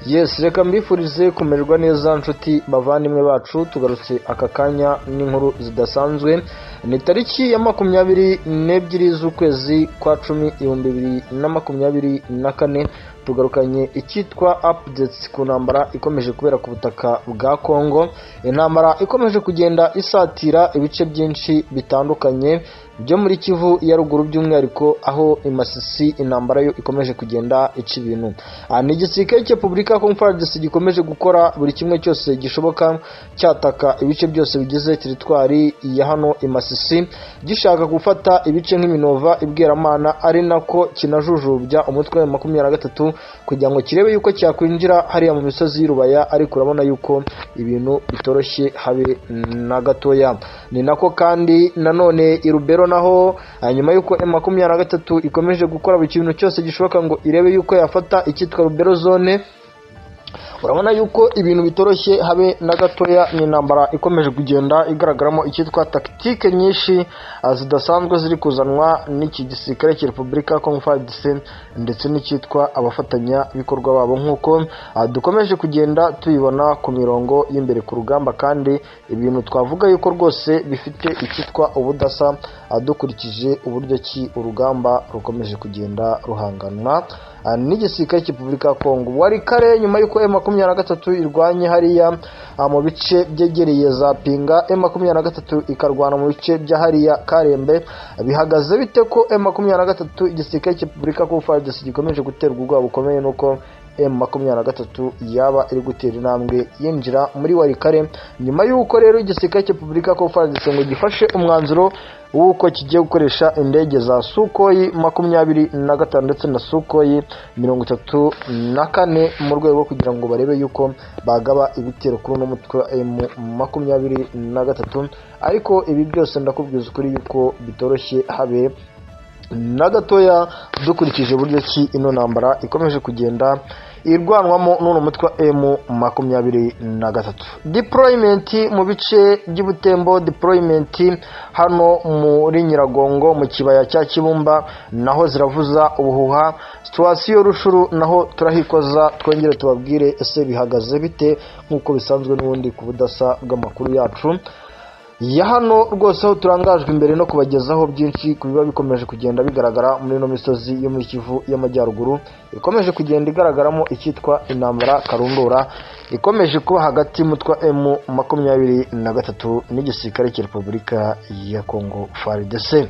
Yes, reka mbifurize kumererwa neza nshuti bavandimwe bacu, tugarutse aka kanya n'inkuru zidasanzwe. Ni tariki ya 22 z'ukwezi kwa 10 2024, tugarukanye icyitwa updates ku ntambara ikomeje kubera ku butaka bwa Kongo. Intambara ikomeje kugenda isatira ibice byinshi bitandukanye byo muri Kivu ya ruguru, by'umwihariko aho Masisi intambara yo ikomeje kugenda ica ibintu. Ni igisirikare cya Repubulika ya Kongo FARDC gikomeje gukora buri kimwe cyose gishoboka cyataka ibice byose bigize teritwari ya hano Masisi, gishaka gufata ibice nk'iminova ibweramana, ari nako kinajujubya umutwe wa 23 kugira ngo kirebe yuko cyakwinjira hariya mu misozi y'Irubaya, ariko urabona yuko ibintu bitoroshye habe na gatoya. Ni nako kandi nanone Irubero naho nyuma yuko M23 ikomeje gukora buri kintu cyose gishoboka ngo irebe yuko yafata icyitwa Rubero zone, urabona yuko ibintu bitoroshye habe na gatoya. Ni intambara ikomeje kugenda igaragaramo icyitwa tactique nyinshi zidasanzwe ziri kuzanwa n'iki gisirikare cya Repubulika ya Kongo FARDC ndetse n'icyitwa abafatanya bikorwa babo, nk'uko dukomeje kugenda tubibona ku mirongo y'imbere ku rugamba, kandi ibintu twavuga yuko rwose bifite icyitwa ubudasa dukurikije uburyo ki urugamba rukomeje kugenda ruhanganwa n'igisirikare cya Repubulika ya Kongo. Wari kare nyuma yuko M23 irwanye hariya mu bice byegereye za Pinga, M23 ikarwana mu bice bya hariya Karembe, bihagaze bite ko M23 igisirikare cya Repubulika ya Kongo FARDC gikomeje guterwa ubwoba bukomeye nuko M23 yaba iri gutera intambwe yinjira muri Warikare, nyuma yuko rero igisirikare cya Repubulika ya Kongo FARDC ngo gifashe umwanzuro wuko kigiye gukoresha indege za Sukhoi 25 ndetse na Sukhoi 34 mu rwego kugira ngo barebe yuko bagaba ibitero kuri uno mutwe wa M23. Ariko ibi byose ndakubwiza ukuri yuko bitoroshye habe na gatoya, dukurikije uburyo ki ino ntambara ikomeje kugenda irwanwamo n'uno mutwe wa M23. Deployment mu bice by'Ubutembo, deployment hano muri Nyiragongo mu kibaya cya Kibumba naho ziravuza ubuhuha. Situation Rushuru naho turahikoza, twongere tubabwire ese bihagaze bite, nk'uko bisanzwe n'ubundi ku budasa bw'amakuru yacu ya hano rwose, aho turangajwe imbere no kubagezaho byinshi ku biba bikomeje kugenda bigaragara muri ino misozi yo muri Kivu y'Amajyaruguru, ikomeje kugenda igaragaramo icyitwa intambara karundura ikomeje kuba hagati y'umutwe wa M23 n'igisirikare cya Repubulika ya Kongo FARDC.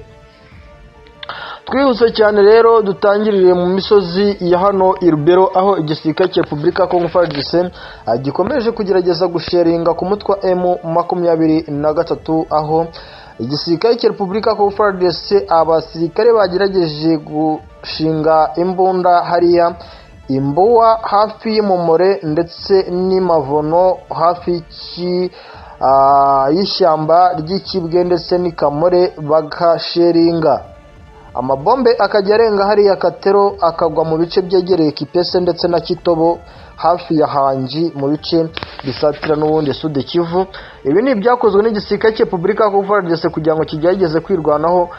Twihuse cyane rero dutangirire mu misozi ya hano Irubero, aho igisirikare cya Repubulika ya Kongo FARDC gikomeje kugerageza gusheringa ku mutwe wa M23, aho igisirikare cya Repubulika ya Kongo FARDC abasirikare bagerageje gushinga imbunda hariya Imbuwa hafi y'Umumore ndetse n'Imavono hafi y'ishyamba ry'Ikibwe ndetse n'Ikamore, bagasheringa amabombe akajya arenga hariya Katero akagwa mu bice byegereye Kipese ndetse na Kitobo hafi ya Hangi mu bice bisatira n'ubundi Sud Kivu. Ibi ni ibyakozwe n'igisirikare cya Repubulika ya Kongo FARDC kugira ngo kigerageze kwirwanaho,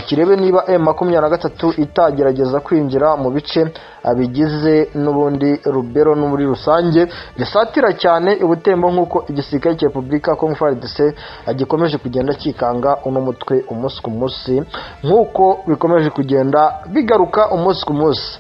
kirebe niba M23 itagerageza kwinjira mu bice bigize n'ubundi Rubero no muri rusange risatira cyane Ubutembo, nk'uko igisirikare cya Repubulika ya Kongo FARDC gikomeje kugenda kikanga uno mutwe umunsi ku munsi, nk'uko bikomeje kugenda bigaruka umunsi ku munsi.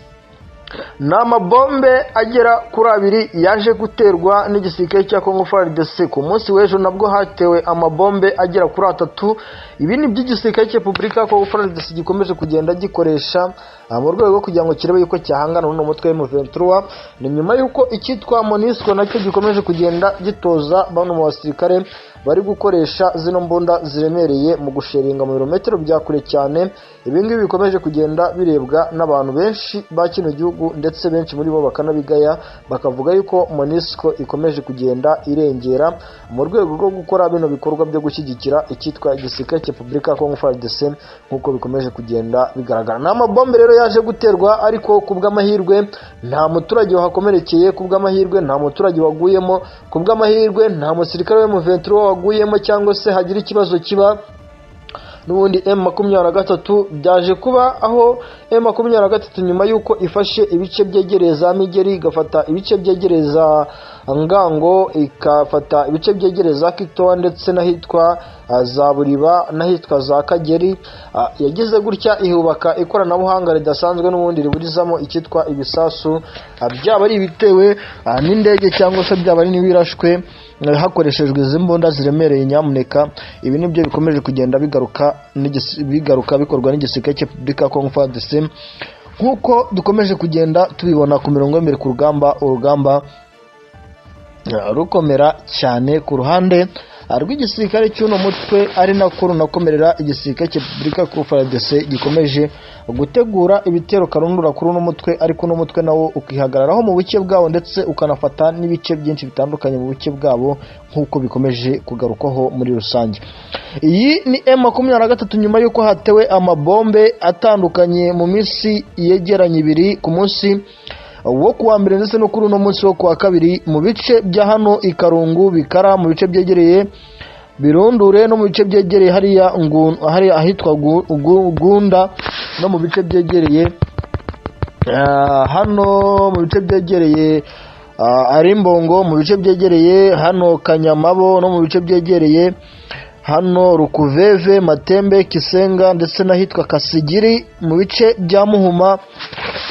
N'amabombe agera kuri 2 yaje guterwa n'igisirikare cya Kongo FARDC. Ku munsi w'ejo nabwo hatewe amabombe agera kuri 3. Ibi ni by'igisirikare cya Repubulika ya Kongo FARDC gikomeje kugenda gikoresha mu rwego kugira ngo kirebe yuko cyahangana n'uno mutwe wa M23. Ni nyuma yuko icyitwa MONUSCO nacyo gikomeje kugenda gitoza bano mu basirikare bari gukoresha zino mbunda ziremereye mu gusheringa mu birometero bya kure cyane. Ibi ngibi bikomeje kugenda birebwa n'abantu benshi ba kino gihugu, ndetse benshi muri bo bakanabigaya, bakavuga yuko MONUSCO ikomeje kugenda irengera mu rwego rwo gukora bino bikorwa byo gushyigikira icyitwa igisirikare cya Repubulika ya Kongo FARDC, nk'uko bikomeje kugenda bigaragara. N'amabombe rero yaje guterwa, ariko ku bw'amahirwe nta muturage wahakomerekeye, ku bw'amahirwe nta muturage waguyemo, ku bw'amahirwe nta musirikare wa M23 waguyemo cyangwa se hagira ikibazo kiba n'ubundi M23 byaje kuba aho M23 nyuma y'uko ifashe ibice byegereye za Migeri, igafata ibice byegereye za Ngango, ikafata ibice byegereye za Kitowa ndetse n'ahitwa za Buriba n'ahitwa za Kageri, yagize gutya ihubaka ikoranabuhanga ridasanzwe n'ubundi riburizamo icyitwa ibisasu, byaba ari ibitewe n'indege cyangwa se byaba ari n'ibirashwe hakoreshejwe izi mbunda ziremereye. Nyamuneka ibi nibyo bikomeje kugenda bigaruka bikorwa n'igisirikare cya Repubulika ya Congo FARDC, nk'uko dukomeje kugenda tubibona ku mirongo y'imbere ku rugamba, urugamba rukomera cyane ku ruhande rw'igisirikare cy'uno mutwe, ari nako runakomerera igisirikare cya Repubulika ya Congo FARDC gikomeje gutegura ibitero karundura kuri uno mutwe, ariko uno mutwe nawo ukihagararaho mu buke bwawo ndetse ukanafata n'ibice byinshi bitandukanye mu buke bwabo, nk'uko bikomeje kugarukwaho muri rusange. Iyi ni M23 nyuma y'uko hatewe amabombe atandukanye mu minsi yegeranye ibiri, ku munsi wo kuwa mbere ndetse no kuri uno munsi wo kuwa kabiri, mu bice bya hano Ikarungu, Bikara, mu bice byegereye Birundure no mu bice byegereye hariya ahitwa Gunda, no mu bice byegereye hano mu bice byegereye Arimbongo, mu bice byegereye hano Kanyamabo, no mu bice byegereye hano Rukuveve, Matembe, Kisenga ndetse n'ahitwa Kasigiri, mu bice bya Muhuma,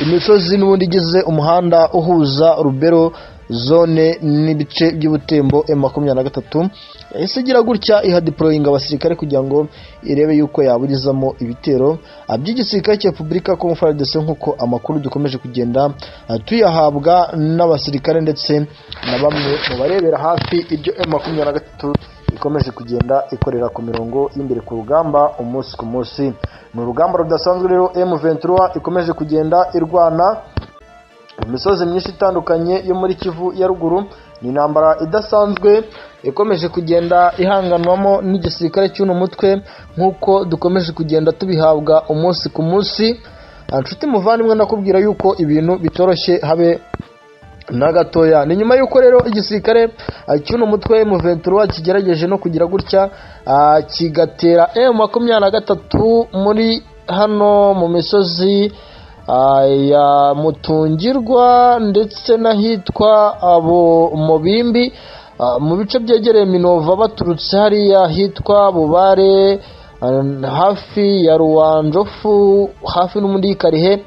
imisozi n'ubundi igize umuhanda uhuza Rubero zone n'ibice by'Ubutembo. M23 yahise igira gutya iha deploying abasirikare kugira ngo irebe yuko yaburizamo ibitero by'igisirikare cya Repubulika ya Congo FARDC, nk'uko amakuru dukomeje kugenda tuyahabwa n'abasirikare ndetse na bamwe mu barebera hafi ibyo M23 ikomeje kugenda ikorera ku mirongo y'imbere ku rugamba umunsi ku munsi. Ni urugamba rudasanzwe rero M23 ikomeje kugenda irwana mu misozi myinshi itandukanye yo muri Kivu ya ruguru. Ni intambara idasanzwe ikomeje kugenda ihanganwamo n'igisirikare cy'uno mutwe, nk'uko dukomeje kugenda tubihabwa umunsi ku munsi. Anshuti muvandimwe, ndakubwira yuko ibintu bitoroshye habe na gatoya. Ni nyuma y'uko rero igisirikare cy'uno mutwe M23 kigerageje no kugira gutya kigatera M23 muri hano mu misozi ya Mutungirwa ndetse n'ahitwa abo Mubimbi, mu bice byegereye Minova, baturutse hariya hitwa Bubare, hafi ya Ruwanjofu, hafi n'umundi Karihe,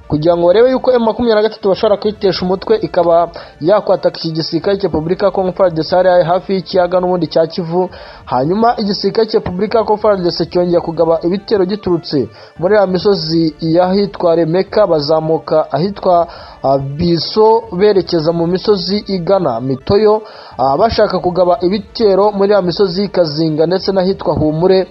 kugira ngo barebe yuko M23 bashobora kwitesha umutwe ikaba yakwataka iki gisirikare cya Repubulika ya Congo FARDC hafi y'ikiyaga n'ubundi cya Kivu. Hanyuma igisirikare cya Repubulika ya Congo FARDC cyongera kugaba ibitero giturutse muri ya misozi y'ahitwa Remeka, bazamuka ahitwa Biso berekeza mu misozi igana Mitoyo, bashaka kugaba ibitero muri ya misozi Kazinga ndetse n'ahitwa Humure,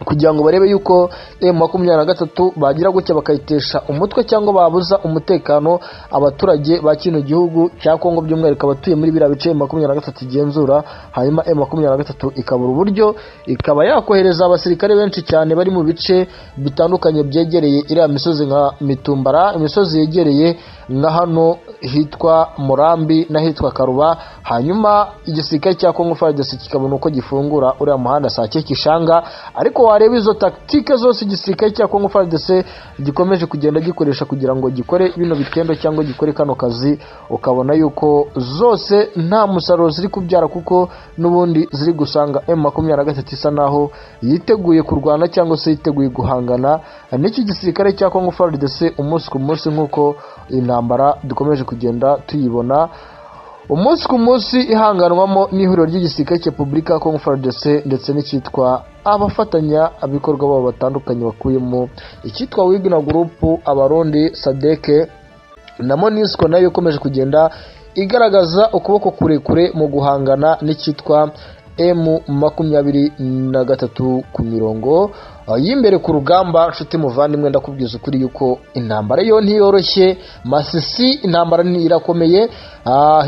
kugira ngo barebe yuko M23 bagira gutya bakayitesha umutwe cyangwa babuza umutekano abaturage ba kino gihugu cya Kongo, by'umwihariko abatuye muri biriya bice M23 igenzura. Hanyuma M23 ikabura uburyo ikaba yakohereza abasirikare benshi cyane bari mu bice bitandukanye byegereye iriya misozi nka Mitumbara, imisozi yegereye nka hano hitwa Murambi n'ahitwa Karuba. Hanyuma igisirikare cya Congo FARDC kikabona uko gifungura uriya muhanda Sake Kishanga. Ariko wareba izo taktike zose igisirikare cya Congo FARDC gikomeje kugenda gikoresha kugira ngo gikore bino bitendo cyangwa gikore kano kazi, ukabona yuko zose nta musaruro ziri kubyara, kuko n'ubundi ziri gusanga M23 isa naho yiteguye kurwana cyangwa se yiteguye guhangana n'iki gisirikare cya Congo FARDC umunsi ku munsi, nk'uko intambara dukomeje kugenda tuyibona umunsi ku munsi ihanganwamo n'ihuriro ry'igisirikare cya Repubulika ya Congo FARDC ndetse n'icyitwa abafatanya abikorwa babo batandukanye bakuyemo icyitwa Wigna Group, Abarundi, Sadeke na Monisco, nayo ikomeje kugenda igaragaza ukuboko kurekure mu guhangana n'icyitwa M23 ku mirongo y'imbere ku rugamba. Nshuti muvandimwe, ndakubwiza ukuri yuko intambara yo ntiyoroshye. Masisi intambara irakomeye,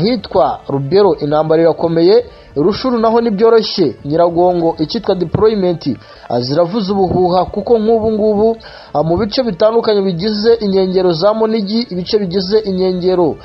hitwa Rubero intambara irakomeye, Rushuru naho nibyoroshye, Nyiragongo icyitwa deployment ziravuza ubuhuha, kuko nk'ubu ngubu mu bice bitandukanye bigize inkengero za Monigi, ibice bigize inkengero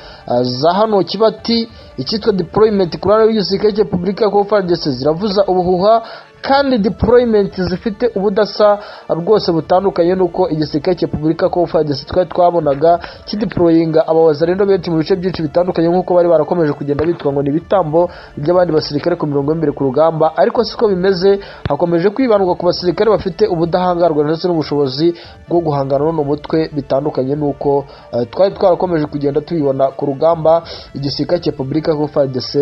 za hano Kibati, icyitwa deployment ku ruhande rw'igisirikare cya Repubulika ya Congo FARDC ziravuza ubuhuha. kandi deployment zifite ubudasa rwose butandukanye nuko igisirikare cya Repubulika ya Congo FARDC twari twabonaga kideployinga abawazarendo benshi mu bice byinshi bitandukanye nk'uko bari barakomeje kugenda bitwa ngo ni ibitambo by'abandi basirikare ku mirongo y'imbere ku rugamba, ariko siko bimeze. Hakomeje kwibandwa ku basirikare bafite ubudahangarwa ndetse n'ubushobozi bwo guhangana n'uno mutwe bitandukanye nuko twari twarakomeje kugenda tubibona ku rugamba. Igisirikare cya Repubulika ya Congo FARDC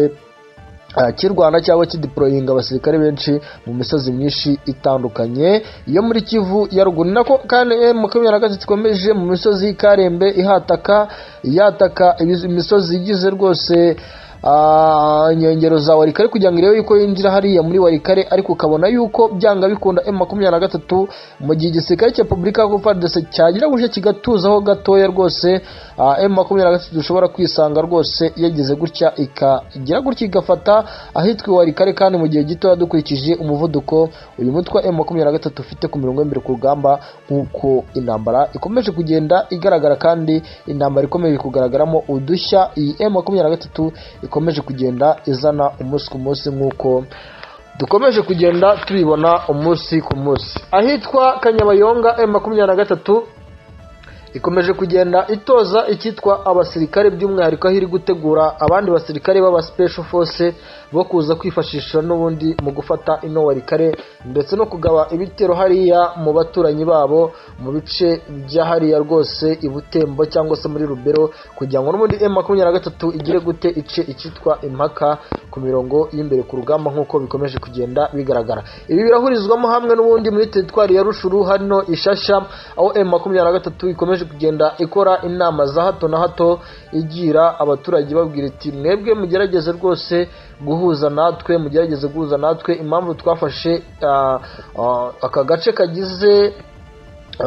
kirwana cyangwa kideployinga abasirikare benshi mu misozi myinshi itandukanye iyo muri Kivu ya ruguru. Nako kandi M23 ikomeje mu misozi Karembe yataka imisozi igize rwose inkengero za Warikare kugira ngo irebe yuko yinjira hariya muri Warikare, ariko ukabona yuko byanga bikunda M23 mu gihe igisirikare cya Repubulika ya Congo FARDC cyagira gutya kigatuzaho gatoya rwose. M23 dushobora kwisanga rwose yageze gutya ikagira gutya igafata ahitwa Warikare, kandi mu gihe gito dukurikije umuvuduko uyu mutwe M23 ufite ku mirongo y'imbere ku rugamba, nk'uko intambara ikomeje kugenda igaragara kandi intambara ikomeje kugaragaramo udushya. Iyi M23 ikomeje kugenda izana umunsi ku munsi nk'uko dukomeje kugenda tubibona umunsi ku munsi. Ahitwa Kanyabayonga M23 ikomeje kugenda itoza icyitwa abasirikare, by'umwihariko aho iri gutegura abandi basirikare b'aba special force bo kuza kwifashisha n'ubundi mu gufata ino Warikare ndetse no kugaba ibitero hariya mu baturanyi babo mu bice bya hariya rwose ibutembo cyangwa se muri Rubero, kugira ngo n'ubundi M23 igire gute ice icyitwa impaka ku mirongo y'imbere ku rugamba nk'uko bikomeje kugenda bigaragara. Ibi birahurizwamo hamwe n'ubundi muri teritwari ya Rushuru hano Ishasha, aho M23 ikomeje kugenda ikora inama za hato na hato igira abaturage babwira iti mwebwe mugerageze rwose guhuza natwe, impamvu twafashe aka gace kagize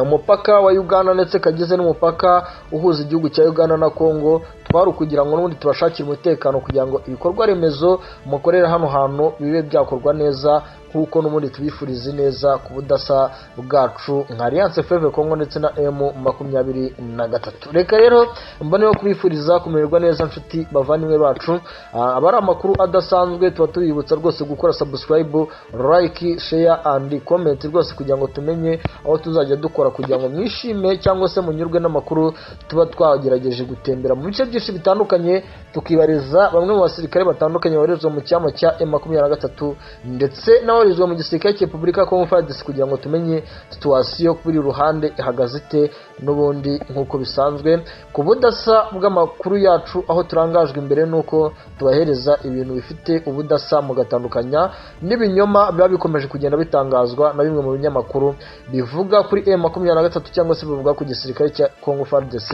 umupaka wa Uganda ndetse kagize n'umupaka uhuza igihugu cya Uganda na Congo, twari kugira ngo n'ubundi tubashakire umutekano kugira ngo ibikorwa remezo mukorera hano hantu bibe byakorwa neza nk'uko n'ubundi tubifurize neza ku budasa bwacu nka Alliance Fleuve Congo ndetse na M23. Reka rero mboneho kubifuriza kumererwa neza nshuti bavandimwe bacu. Abari amakuru adasanzwe tuba tubibutsa rwose gukora subscribe, like, share and comment rwose kugira ngo tumenye aho tuzajya dukora kugira ngo mwishime cyangwa se munyurwe n'amakuru tuba twagerageje gutembera mu bice byinshi bitandukanye, tukibariza bamwe mu basirikare batandukanye babarizwa mu cyama cya M23 ndetse n'abarizwa mu gisirikare cya Repubulika ya Congo FARDC kugira ngo tumenye situation kuri ruhande ihagaze ite n'ubundi nk'uko bisanzwe ku budasa bw'amakuru yacu, aho turangajwe imbere nuko tubahereza ibintu bifite ubudasa mu gatandukanya n'ibinyoma biba bikomeje kugenda bitangazwa na bimwe mu binyamakuru bivuga kuri M23 cyangwa se bivuga ku gisirikare cya Congo FARDC